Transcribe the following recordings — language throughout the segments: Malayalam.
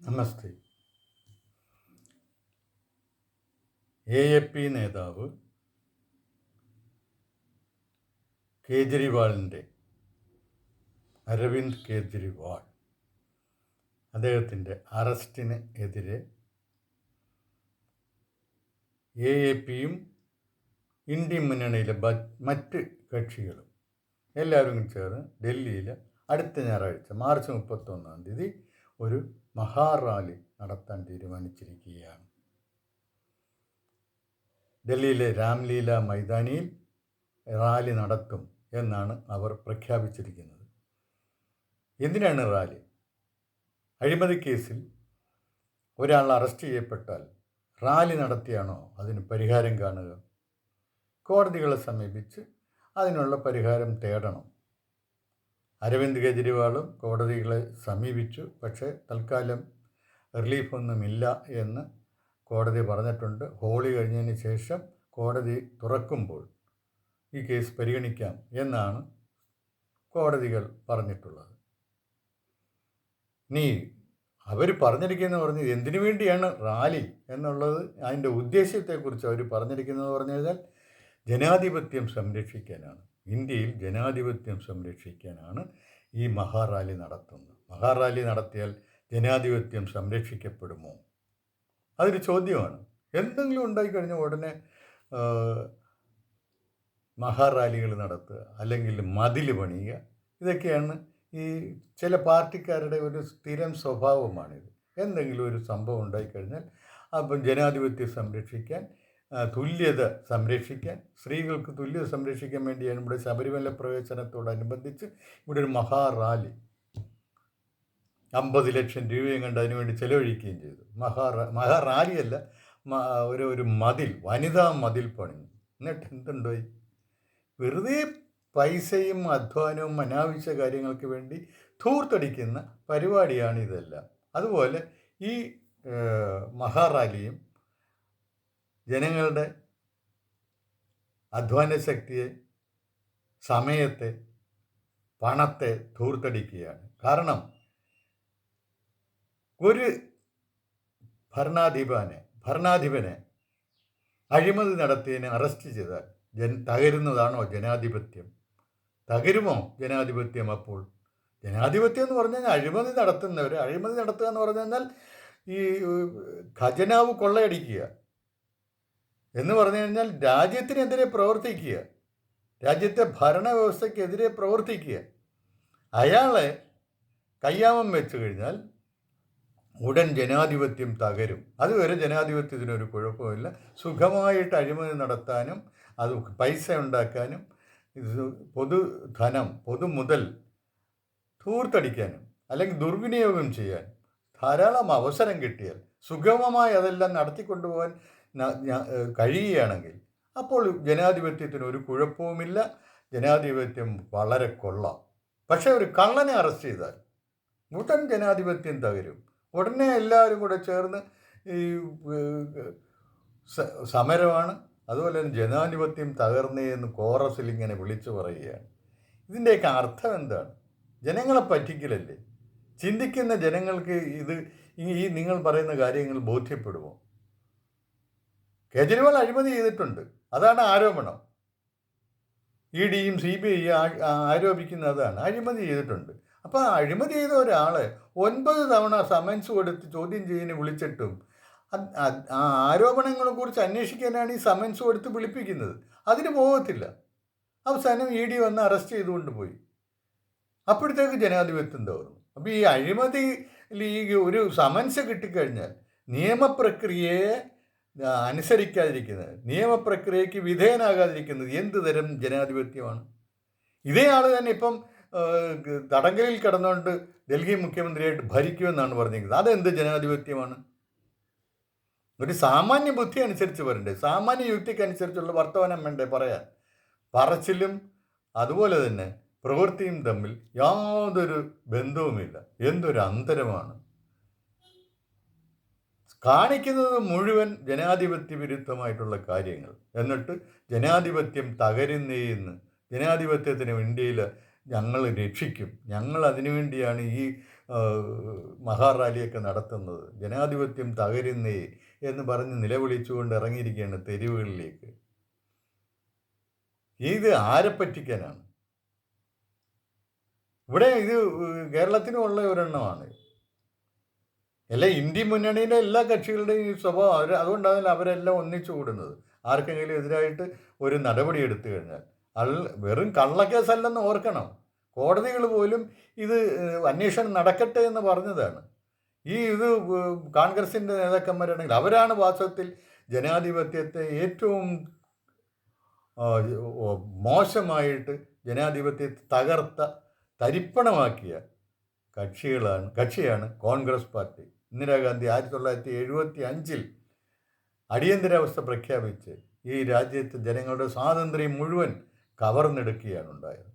നമസ്തേ. AAP നേതാവ് കേജ്രിവാളിൻ്റെ അരവിന്ദ് കേജ്രിവാൾ അദ്ദേഹത്തിൻ്റെ അറസ്റ്റിന് എതിരെ AAPയും ഇന്ത്യൻ മുന്നണിയിലെ മറ്റ് കക്ഷികളും എല്ലാവരും ചേർന്ന് ഡൽഹിയിൽ അടുത്ത ഞായറാഴ്ച മാർച്ച് 31 ഒരു മഹാറാലി നടത്താൻ തീരുമാനിച്ചിരിക്കുകയാണ്. ഡൽഹിയിലെ രാംലീല മൈതാനിയിൽ റാലി നടത്തും എന്നാണ് അവർ പ്രഖ്യാപിച്ചിരിക്കുന്നത്. എന്തിനാണ് റാലി? അഴിമതി കേസിൽ ഒരാൾ അറസ്റ്റ് ചെയ്യപ്പെട്ടാൽ റാലി നടത്തിയാണോ അതിന് പരിഹാരം കാണുക? കോടതികളെ സമീപിച്ച് അതിനുള്ള പരിഹാരം തേടണം. അരവിന്ദ് കെജ്രിവാളും കോടതികളെ സമീപിച്ചു. പക്ഷേ തൽക്കാലം റിലീഫൊന്നുമില്ല എന്ന് കോടതി പറഞ്ഞിട്ടുണ്ട്. ഹോളി കഴിഞ്ഞതിന് ശേഷം കോടതി തുറക്കുമ്പോൾ ഈ കേസ് പരിഗണിക്കാം എന്നാണ് കോടതികൾ പറഞ്ഞിട്ടുള്ളത്. ഇനി അവർ പറഞ്ഞിരിക്കുന്നത് എന്തിനു വേണ്ടിയാണ് റാലി എന്നുള്ളത്, അതിൻ്റെ ഉദ്ദേശ്യത്തെക്കുറിച്ച് അവർ പറഞ്ഞിരിക്കുന്നത് പറഞ്ഞു കഴിഞ്ഞാൽ ജനാധിപത്യം സംരക്ഷിക്കാനാണ്. ഇന്ത്യയിൽ ജനാധിപത്യം സംരക്ഷിക്കാനാണ് ഈ മഹാറാലി നടത്തുന്നത്. മഹാറാലി നടത്തിയാൽ ജനാധിപത്യം സംരക്ഷിക്കപ്പെടുമോ? അതൊരു ചോദ്യമാണ്. എന്തെങ്കിലും ഉണ്ടായിക്കഴിഞ്ഞാൽ ഉടനെ മഹാറാലികൾ നടത്തുക, അല്ലെങ്കിൽ മതിൽ പണിയുക, ഇതൊക്കെയാണ് ഈ ചില പാർട്ടിക്കാരുടെ ഒരു സ്ഥിരം സ്വഭാവമാണിത്. എന്തെങ്കിലും ഒരു സംഭവം ഉണ്ടായിക്കഴിഞ്ഞാൽ അപ്പം ജനാധിപത്യം സംരക്ഷിക്കാൻ, തുല്യത സംരക്ഷിക്കാൻ, സ്ത്രീകൾക്ക് തുല്യത സംരക്ഷിക്കാൻ വേണ്ടിയാണ് ഇവിടെ ശബരിമല പ്രവേശനത്തോടനുബന്ധിച്ച് ഇവിടെ ഒരു മഹാറാലി 50 ലക്ഷം രൂപയും കണ്ട് അതിനുവേണ്ടി ചെലവഴിക്കുകയും ചെയ്തു. മഹാറാലിയല്ല, ഒരു മതിൽ, വനിതാ മതിൽ പണിഞ്ഞു. എന്നിട്ട് എന്തുണ്ടായി? വെറുതെ പൈസയും അധ്വാനവും അനാവശ്യ കാര്യങ്ങൾക്ക് വേണ്ടി ധൂർത്തടിക്കുന്ന പരിപാടിയാണ് ഇതെല്ലാം. അതുപോലെ ഈ മഹാറാലിയും ജനങ്ങളുടെ അധ്വാന ശക്തിയെ, സമയത്തെ, പണത്തെ ധൂർത്തടിക്കുകയാണ്. കാരണം ഒരു ഭരണാധിപനെ അഴിമതി നടത്തിയതിനെ അറസ്റ്റ് ചെയ്താൽ തകരുന്നതാണോ ജനാധിപത്യം? തകരുമോ ജനാധിപത്യം? അപ്പോൾ ജനാധിപത്യം എന്ന് പറഞ്ഞു കഴിഞ്ഞാൽ അഴിമതി നടത്തുക എന്ന് പറഞ്ഞു കഴിഞ്ഞാൽ ഈ ഖജനാവ് കൊള്ളയടിക്കുക എന്ന് പറഞ്ഞു കഴിഞ്ഞാൽ രാജ്യത്തിനെതിരെ പ്രവർത്തിക്കുക, രാജ്യത്തെ ഭരണവ്യവസ്ഥയ്ക്കെതിരെ പ്രവർത്തിക്കുക. അയാളെ കയ്യാമം വെച്ച് കഴിഞ്ഞാൽ ഉടൻ ജനാധിപത്യം തകരും. അതുവരെ ജനാധിപത്യത്തിനൊരു കുഴപ്പമില്ല. സുഖമായിട്ട് അഴിമതി നടത്താനും അത് പൈസ ഉണ്ടാക്കാനും പൊതുധനം, പൊതുമുതൽ ധൂർത്തടിക്കാനും അല്ലെങ്കിൽ ദുർവിനിയോഗം ചെയ്യാൻ ധാരാളം അവസരം കിട്ടിയാൽ, സുഗമമായി അതെല്ലാം നടത്തിക്കൊണ്ടുപോകാൻ കഴിയുകയാണെങ്കിൽ അപ്പോൾ ജനാധിപത്യത്തിന് ഒരു കുഴപ്പവുമില്ല. ജനാധിപത്യം വളരെ കൊള്ളാം. പക്ഷേ ഒരു കള്ളനെ അറസ്റ്റ് ചെയ്താൽ ഉടൻ ജനാധിപത്യം തകരും. ഉടനെ എല്ലാവരും കൂടെ ചേർന്ന് ഈ സമരമാണ്. അതുപോലെ തന്നെ ജനാധിപത്യം തകർന്നേ എന്ന് കോറസിൽ ഇങ്ങനെ വിളിച്ചു പറയുകയാണ്. ഇതിൻ്റെയൊക്കെ അർത്ഥം എന്താണ്? ജനങ്ങളെ പറ്റിക്കലല്ലേ? ചിന്തിക്കുന്ന ജനങ്ങൾക്ക് ഈ നിങ്ങൾ പറയുന്ന കാര്യങ്ങൾ ബോധ്യപ്പെടുമോ? കേജ്രിവാൾ അഴിമതി ചെയ്തിട്ടുണ്ട്, അതാണ് ആരോപണം. EDയും CBI ആരോപിക്കുന്ന അതാണ്, അഴിമതി ചെയ്തിട്ടുണ്ട്. അപ്പോൾ അഴിമതി ചെയ്ത ഒരാളെ 9 തവണ സമൻസ് കൊടുത്ത് ചോദ്യം ചെയ്യാൻ വിളിച്ചിട്ടും ആ ആരോപണങ്ങളെക്കുറിച്ച് അന്വേഷിക്കാനാണ് ഈ സമൻസ് കൊടുത്ത് വിളിപ്പിക്കുന്നത്. അതിന് പോകത്തില്ല. അവസാനം ED വന്ന് അറസ്റ്റ് ചെയ്തുകൊണ്ട് പോയി. അപ്പോഴത്തേക്ക് ജനാധിപത്യം തകർന്നു. അപ്പോൾ ഈ അഴിമതി ഒരു സമൻസ് കിട്ടിക്കഴിഞ്ഞാൽ നിയമപ്രക്രിയയെ അനുസരിക്കാതിരിക്കുന്നത്, നിയമപ്രക്രിയയ്ക്ക് വിധേയനാകാതിരിക്കുന്നത് എന്ത് തരം ജനാധിപത്യമാണ്? ഇതേ ആൾ തന്നെ ഇപ്പം തടങ്കലിൽ കിടന്നുകൊണ്ട് ഡൽഹി മുഖ്യമന്ത്രിയായിട്ട് ഭരിക്കുമെന്നാണ് പറഞ്ഞിരിക്കുന്നത്. അതെന്ത് ജനാധിപത്യമാണ്? ഒരു സാമാന്യ ബുദ്ധി അനുസരിച്ച് വരണ്ടേ, സാമാന്യ യുക്തിക്കനുസരിച്ചുള്ള വർത്തമാനം വേണ്ടേ പറയാൻ? പറച്ചിലും അതുപോലെ തന്നെ പ്രവൃത്തിയും തമ്മിൽ യാതൊരു ബന്ധവുമില്ല. എന്തൊരു അന്തരമാണ് കാണിക്കുന്നത്! മുഴുവൻ ജനാധിപത്യ വിരുദ്ധമായിട്ടുള്ള കാര്യങ്ങൾ. എന്നിട്ട് ജനാധിപത്യം തകരുന്നേന്ന്, ജനാധിപത്യത്തിന് ഇന്ത്യയിൽ ഞങ്ങൾ രക്ഷിക്കും, ഞങ്ങൾ അതിനുവേണ്ടിയാണ് ഈ മഹാറാലിയൊക്കെ നടത്തുന്നത്. ജനാധിപത്യം തകരുന്നേ എന്ന് പറഞ്ഞ് നിലവിളിച്ചുകൊണ്ട് ഇറങ്ങിയിരിക്കുകയാണ് തെരുവുകളിലേക്ക്. ഇത് ആരെ പറ്റിക്കാനാണ്? ഇവിടെ ഇത് കേരളത്തിനുമുള്ള ഒരെണ്ണമാണ്. എല്ലാ ഇന്ത്യ മുന്നണിയിലെ എല്ലാ കക്ഷികളുടെയും ഈ സ്വഭാവം അതുകൊണ്ടാണല്ലോ അവരെല്ലാം ഒന്നിച്ചു കൂടുന്നത്. ആർക്കെങ്കിലും എതിരായിട്ട് ഒരു നടപടി എടുത്തു കഴിഞ്ഞാൽ വെറും കള്ളക്കേസല്ലെന്ന് ഓർക്കണം. കോടതികൾ പോലും ഇത് അന്വേഷണം നടക്കട്ടെ എന്ന് പറഞ്ഞതാണ്. ഇത് കോൺഗ്രസിൻ്റെ നേതാക്കന്മാരാണെങ്കിൽ അവരാണ് വാസ്തവത്തിൽ ജനാധിപത്യത്തെ ഏറ്റവും മോശമായിട്ട് ജനാധിപത്യത്തെ തകർത്ത തരിപ്പണമാക്കിയ കക്ഷിയാണ് കോൺഗ്രസ് പാർട്ടി. ഇന്ദിരാഗാന്ധി 1975 അടിയന്തരാവസ്ഥ പ്രഖ്യാപിച്ച് ഈ രാജ്യത്ത് ജനങ്ങളുടെ സ്വാതന്ത്ര്യം മുഴുവൻ കവർന്നെടുക്കുകയാണ് ഉണ്ടായത്.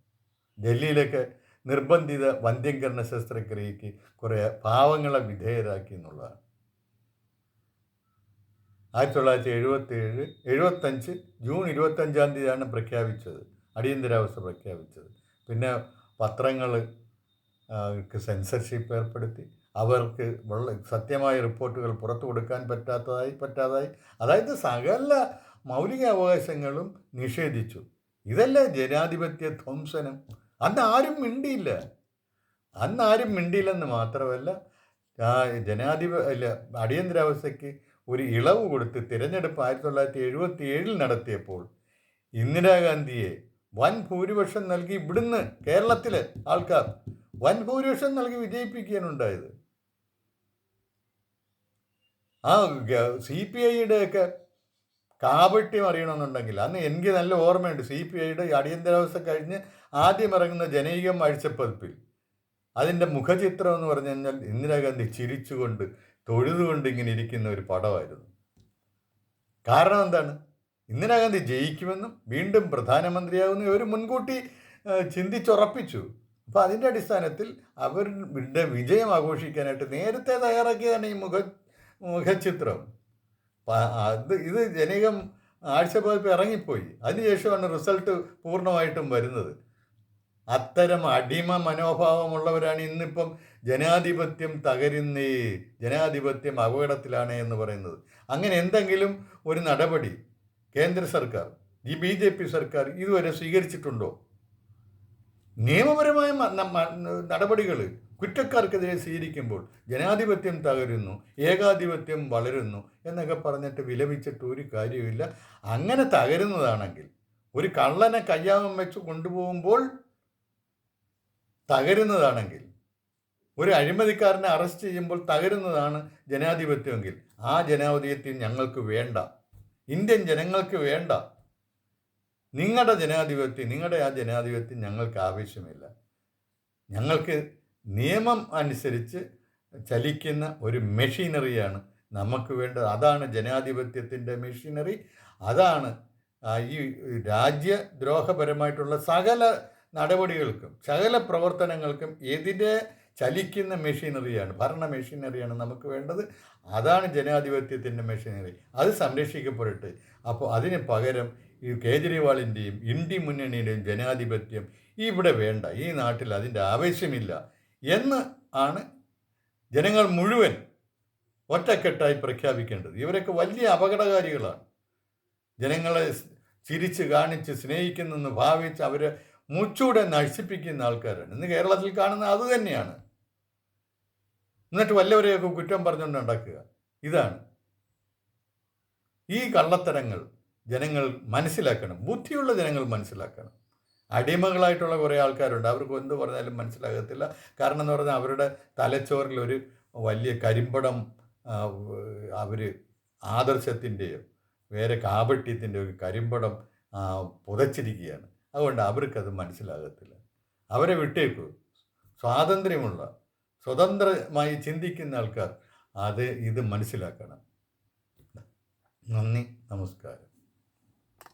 ഡൽഹിയിലൊക്കെ നിർബന്ധിത വന്ധ്യംകരണ ശസ്ത്രക്രിയയ്ക്ക് കുറേ പാവങ്ങളെ വിധേയരാക്കി എന്നുള്ളതാണ്. 1975 ജൂൺ 25 പ്രഖ്യാപിച്ചത്, അടിയന്തരാവസ്ഥ പ്രഖ്യാപിച്ചത്. പിന്നെ പത്രങ്ങൾ സെൻസർഷിപ്പ് ഏർപ്പെടുത്തി, അവർക്ക് സത്യമായ റിപ്പോർട്ടുകൾ പുറത്തു കൊടുക്കാൻ പറ്റാതായി, അതായത് സകല മൗലിക അവകാശങ്ങളും നിഷേധിച്ചു. ഇതല്ലേ ജനാധിപത്യ ധ്വംസനം? അന്നാരും മിണ്ടിയില്ലെന്ന് മാത്രമല്ല, അടിയന്തരാവസ്ഥയ്ക്ക് ഒരു ഇളവ് കൊടുത്ത് തിരഞ്ഞെടുപ്പ് 1977 നടത്തിയപ്പോൾ ഇന്ദിരാഗാന്ധിയെ വൻ ഭൂരിപക്ഷം നൽകി ഇവിടുന്ന് കേരളത്തിലെ ആൾക്കാർ വൻ ഭൂരിപക്ഷം നൽകി വിജയിപ്പിക്കാനുണ്ടായത്. CPIയുടെയൊക്കെ കാപട്യം അറിയണമെന്നുണ്ടെങ്കിൽ അന്ന് എനിക്ക് നല്ല ഓർമ്മയുണ്ട്. CPIയുടെ അടിയന്തരാവസ്ഥ കഴിഞ്ഞ് ആദ്യം ഇറങ്ങുന്ന ജനകീയം ആഴ്ചപ്പതിപ്പിൽ അതിൻ്റെ മുഖചിത്രം എന്ന് പറഞ്ഞു കഴിഞ്ഞാൽ ഇന്ദിരാഗാന്ധി ചിരിച്ചുകൊണ്ട് തൊഴുതുകൊണ്ട് ഇങ്ങനെ ഇരിക്കുന്ന ഒരു പടമായിരുന്നു. കാരണം എന്താണ്? ഇന്ദിരാഗാന്ധി ജയിക്കുമെന്നും വീണ്ടും പ്രധാനമന്ത്രിയാകുമെന്നും ഇവർ മുൻകൂട്ടി ചിന്തിച്ചുറപ്പിച്ചു. അപ്പോൾ അതിൻ്റെ അടിസ്ഥാനത്തിൽ അവരുടെ വിജയം ആഘോഷിക്കാനായിട്ട് നേരത്തെ തയ്യാറാക്കിയതാണ് ഈ മുഖചിത്രം. ഇത് ജനകം ആഴ്ചപ്പതിപ്പ് ഇറങ്ങിപ്പോയി. അതിനുശേഷമാണ് റിസൾട്ട് പൂർണ്ണമായിട്ടും വരുന്നത്. അത്തരം അടിമ മനോഭാവമുള്ളവരാണ് ഇന്നിപ്പം ജനാധിപത്യം തകരുന്നേ, ജനാധിപത്യം അപകടത്തിലാണ് എന്ന് പറയുന്നത്. അങ്ങനെ എന്തെങ്കിലും ഒരു നടപടി കേന്ദ്ര സർക്കാർ, ഈ BJP സർക്കാർ ഇതുവരെ സ്വീകരിച്ചിട്ടുണ്ടോ? നിയമപരമായ നടപടികൾ കുറ്റക്കാർക്കെതിരെ സ്വീകരിക്കുമ്പോൾ ജനാധിപത്യം തകരുന്നു, ഏകാധിപത്യം വളരുന്നു എന്നൊക്കെ പറഞ്ഞിട്ട് വിലപിച്ചിട്ട് ഒരു കാര്യമില്ല. അങ്ങനെ തകരുന്നതാണെങ്കിൽ, ഒരു കള്ളനെ കയ്യാമം വെച്ച് കൊണ്ടുപോകുമ്പോൾ തകരുന്നതാണെങ്കിൽ, ഒരു അഴിമതിക്കാരനെ അറസ്റ്റ് ചെയ്യുമ്പോൾ തകരുന്നതാണ് ജനാധിപത്യമെങ്കിൽ ആ ജനാധിപത്യം ഞങ്ങൾക്ക് വേണ്ട, ഇന്ത്യൻ ജനങ്ങൾക്ക് വേണ്ട. നിങ്ങളുടെ ആ ജനാധിപത്യം ഞങ്ങൾക്ക് ആവശ്യമില്ല. ഞങ്ങൾക്ക് നിയമം അനുസരിച്ച് ചലിക്കുന്ന ഒരു മെഷീനറിയാണ് നമുക്ക് വേണ്ടത്. അതാണ് ജനാധിപത്യത്തിൻ്റെ മെഷീനറി. അതാണ് ഈ രാജ്യദ്രോഹപരമായിട്ടുള്ള സകല നടപടികൾക്കും സകല പ്രവർത്തനങ്ങൾക്കും എതിരെ ചലിക്കുന്ന മെഷീനറിയാണ്, ഭരണ മെഷീനറിയാണ് നമുക്ക് വേണ്ടത്. അതാണ് ജനാധിപത്യത്തിൻ്റെ മെഷീനറി. അത് സംരക്ഷിക്കപ്പെടട്ടെ. അപ്പോൾ അതിന് പകരം ഈ കേജ്രിവാളിൻ്റെയും ഇന്ത്യ മുന്നണിയുടെയും ജനാധിപത്യം ഇവിടെ വേണ്ട, ഈ നാട്ടിൽ അതിൻ്റെ ആവശ്യമില്ല എന്ന് ആണ് ജനങ്ങൾ മുഴുവൻ ഒറ്റക്കെട്ടായി പ്രഖ്യാപിക്കേണ്ടത്. ഇവരൊക്കെ വലിയ അപകടകാരികളാണ്. ജനങ്ങളെ ചിരിച്ച് കാണിച്ച് സ്നേഹിക്കുന്നെന്ന് ഭാവിച്ച് അവരെ മുച്ചൂടെ നശിപ്പിക്കുന്ന ആൾക്കാരാണ് ഇന്ന് കേരളത്തിൽ കാണുന്നത്. അതുതന്നെയാണ്. എന്നിട്ട് വല്ലവരെയൊക്കെ കുറ്റം പറഞ്ഞുകൊണ്ട് നടക്കുക. ഇതാണ് ഈ കള്ളത്തരങ്ങൾ ജനങ്ങൾ മനസ്സിലാക്കണം. ബുദ്ധിയുള്ള ജനങ്ങൾ മനസ്സിലാക്കണം. അടിമകളായിട്ടുള്ള കുറേ ആൾക്കാരുണ്ട്, അവർക്ക് എന്ത് പറഞ്ഞാലും മനസ്സിലാകത്തില്ല. കാരണം എന്ന് പറഞ്ഞാൽ അവരുടെ തലച്ചോറിൽ ഒരു വലിയ കരിമ്പടം അവർ ആദർശത്തിൻ്റെയോ വേറെ കാപട്യത്തിൻ്റെയോ ഒരു കരിമ്പടം പുതച്ചിരിക്കുകയാണ്. അതുകൊണ്ട് അവർക്കത് മനസ്സിലാകത്തില്ല. അവരെ വിട്ടേക്കൂ. സ്വാതന്ത്ര്യമുള്ള സ്വതന്ത്രമായി ചിന്തിക്കുന്ന ആൾക്കാർ ഇത് മനസ്സിലാക്കണം. നന്ദി, നമസ്കാരം.